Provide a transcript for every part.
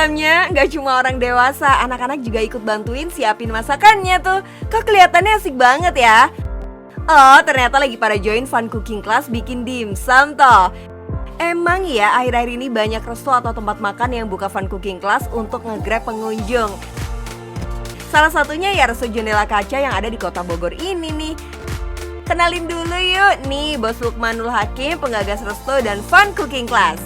dimsumnya, nggak cuma orang dewasa, anak-anak juga ikut bantuin siapin masakannya tuh. Kok kelihatannya asik banget ya? Oh, ternyata lagi pada join fun cooking class bikin dimsum toh. Emang ya, akhir-akhir ini banyak resto atau tempat makan yang buka fun cooking class untuk nge-grab pengunjung. Salah satunya ya resto Jendela Kaca yang ada di kota Bogor ini nih. Kenalin dulu yuk, nih Bos Lukmanul Hakim, penggagas resto dan fun cooking class.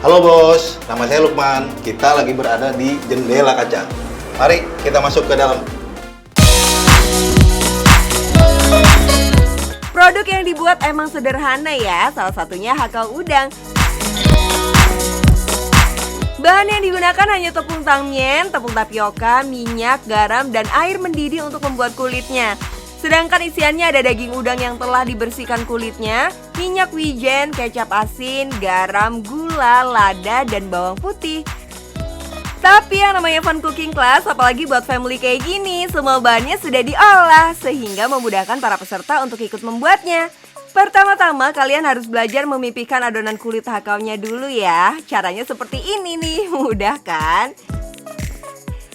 Halo bos, nama saya Lukman. Kita lagi berada di Jendela Kaca. Mari kita masuk ke dalam. Produk yang dibuat emang sederhana ya, salah satunya hakau udang. Bahan yang digunakan hanya tepung tangmyen, tepung tapioka, minyak, garam, dan air mendidih untuk membuat kulitnya. Sedangkan isiannya ada daging udang yang telah dibersihkan kulitnya, minyak wijen, kecap asin, garam, gula, lada, dan bawang putih. Tapi yang namanya fun cooking class, apalagi buat family kayak gini, semua bahannya sudah diolah sehingga memudahkan para peserta untuk ikut membuatnya. Pertama-tama kalian harus belajar memipihkan adonan kulit hakaunya dulu ya. Caranya seperti ini nih, mudah kan?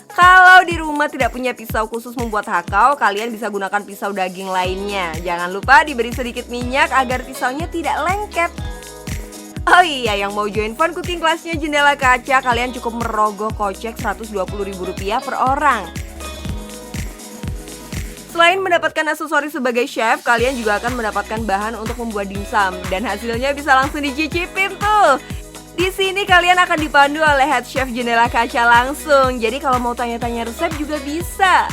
Kalau di rumah tidak punya pisau khusus membuat hakau, kalian bisa gunakan pisau daging lainnya. Jangan lupa diberi sedikit minyak agar pisaunya tidak lengket. Oh iya, yang mau join fun cooking classnya Jendela Kaca, kalian cukup merogoh kocek Rp120.000 per orang. Selain mendapatkan aksesoris sebagai chef, kalian juga akan mendapatkan bahan untuk membuat dimsum. Dan hasilnya bisa langsung dicicipin tuh. Di sini kalian akan dipandu oleh head chef Jendela Kaca langsung. Jadi kalau mau tanya-tanya resep juga bisa.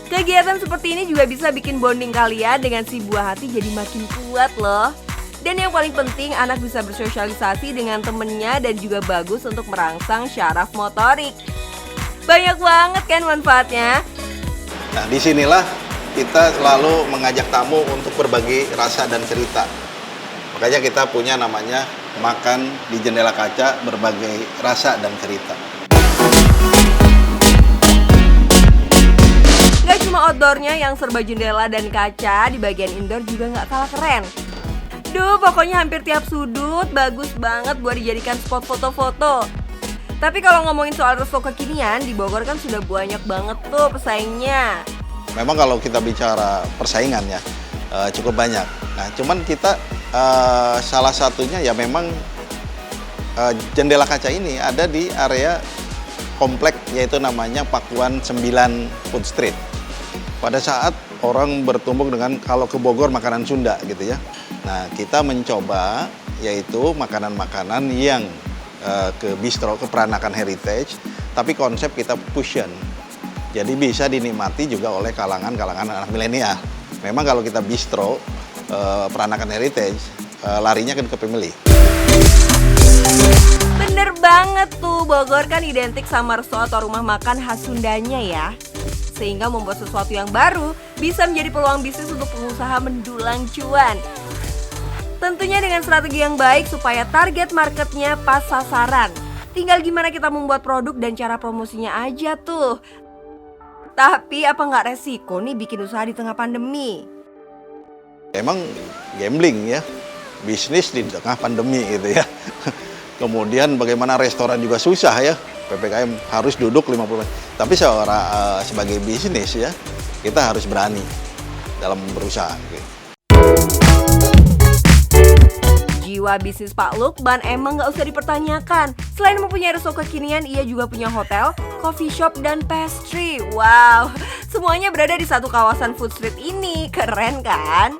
Kegiatan seperti ini juga bisa bikin bonding kalian dengan si buah hati jadi makin kuat loh. Dan yang paling penting, anak bisa bersosialisasi dengan temennya dan juga bagus untuk merangsang syaraf motorik. Banyak banget kan manfaatnya? Nah, disinilah kita selalu mengajak tamu untuk berbagi rasa dan cerita. Makanya kita punya namanya Makan di Jendela Kaca, berbagai rasa dan cerita. Gak cuma outdoornya yang serba jendela dan kaca, di bagian indoor juga gak kalah keren. Duh, pokoknya hampir tiap sudut bagus banget buat dijadikan spot foto-foto. Tapi kalau ngomongin soal resto kekinian, di Bogor kan sudah banyak banget tuh pesaingnya. Memang kalau kita bicara persaingan ya, cukup banyak. Nah, cuman kita salah satunya ya memang Jendela Kaca ini ada di area komplek, yaitu namanya Pakuan 9 Food Street. Pada saat orang bertumbuk dengan kalau ke Bogor makanan Sunda gitu ya. Nah, kita mencoba yaitu makanan-makanan yang ke bistro, ke peranakan heritage, tapi konsep kita fusion. Jadi bisa dinikmati juga oleh kalangan-kalangan anak milenial. Memang kalau kita bistro, peranakan heritage, larinya kan ke family. Bener banget tuh, Bogor kan identik sama resto atau rumah makan khas Sundanya ya. Sehingga membuat sesuatu yang baru bisa menjadi peluang bisnis untuk pengusaha mendulang cuan. Tentunya dengan strategi yang baik supaya target marketnya pas sasaran. Tinggal gimana kita membuat produk dan cara promosinya aja tuh. Tapi apa nggak resiko nih bikin usaha di tengah pandemi? Emang gambling ya, bisnis di tengah pandemi gitu ya. Kemudian bagaimana restoran juga susah ya, PPKM harus duduk 50 menit. Tapi sebagai bisnis ya, kita harus berani dalam berusaha gitu. Jiwa bisnis Pak Lukman emang nggak usah dipertanyakan. Selain mempunyai resto kekinian, ia juga punya hotel, coffee shop, dan pastry. Wow, semuanya berada di satu kawasan food street ini. Keren kan?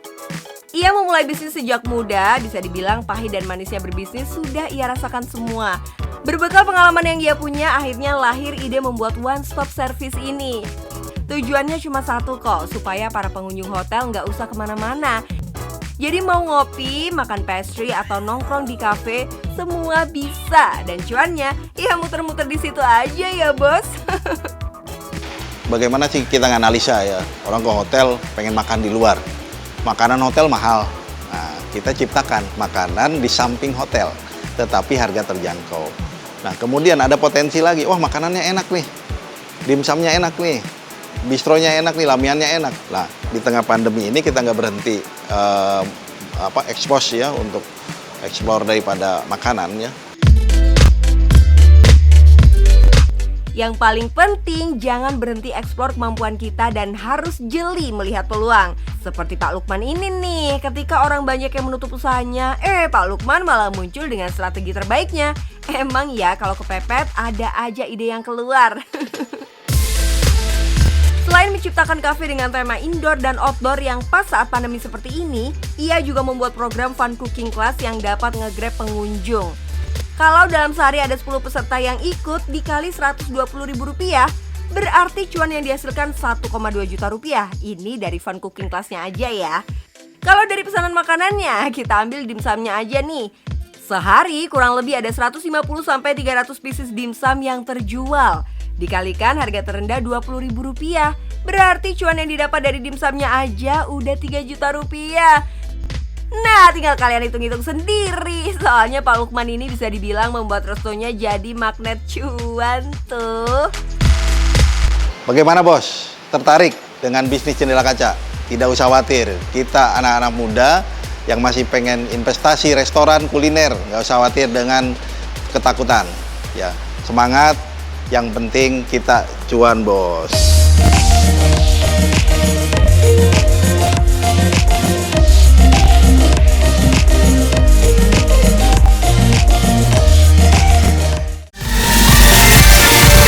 Ia memulai bisnis sejak muda, bisa dibilang pahit dan manisnya berbisnis sudah ia rasakan semua. Berbekal pengalaman yang ia punya, akhirnya lahir ide membuat one stop service ini. Tujuannya cuma satu kok, supaya para pengunjung hotel nggak usah kemana-mana. Jadi mau ngopi, makan pastry, atau nongkrong di kafe, semua bisa. Dan cuannya, ya muter-muter di situ aja ya bos. Bagaimana sih kita nganalisa ya, orang ke hotel pengen makan di luar. Makanan hotel mahal. Nah, kita ciptakan makanan di samping hotel, tetapi harga terjangkau. Nah, kemudian ada potensi lagi, wah makanannya enak nih, dimsumnya enak nih, bistronya enak nih, lamiannya enak. Nah, di tengah pandemi ini kita nggak berhenti expose ya untuk explore daripada makanan ya. Yang paling penting, jangan berhenti eksplor kemampuan kita dan harus jeli melihat peluang. Seperti Pak Lukman ini nih, ketika orang banyak yang menutup usahanya, Pak Lukman malah muncul dengan strategi terbaiknya. Emang ya, kalau kepepet ada aja ide yang keluar. Selain menciptakan kafe dengan tema indoor dan outdoor yang pas saat pandemi seperti ini, ia juga membuat program fun cooking class yang dapat nge-grab pengunjung. Kalau dalam sehari ada 10 peserta yang ikut dikali Rp120.000, berarti cuan yang dihasilkan 1,2 juta rupiah. Ini dari fun cooking class-nya aja ya. Kalau dari pesanan makanannya, kita ambil dimsumnya aja nih. Sehari kurang lebih ada 150-300 pieces dimsum yang terjual. Dikalikan harga terendah Rp20.000, berarti cuan yang didapat dari dimsumnya aja udah 3 juta rupiah. Nah, tinggal kalian hitung-hitung sendiri. Soalnya Pak Lukman ini bisa dibilang membuat restonya jadi magnet cuan tuh. Bagaimana bos? Tertarik dengan bisnis jendela kaca? Tidak usah khawatir, kita anak-anak muda yang masih pengen investasi restoran kuliner, nggak usah khawatir dengan ketakutan. Ya, semangat, yang penting kita cuan bos.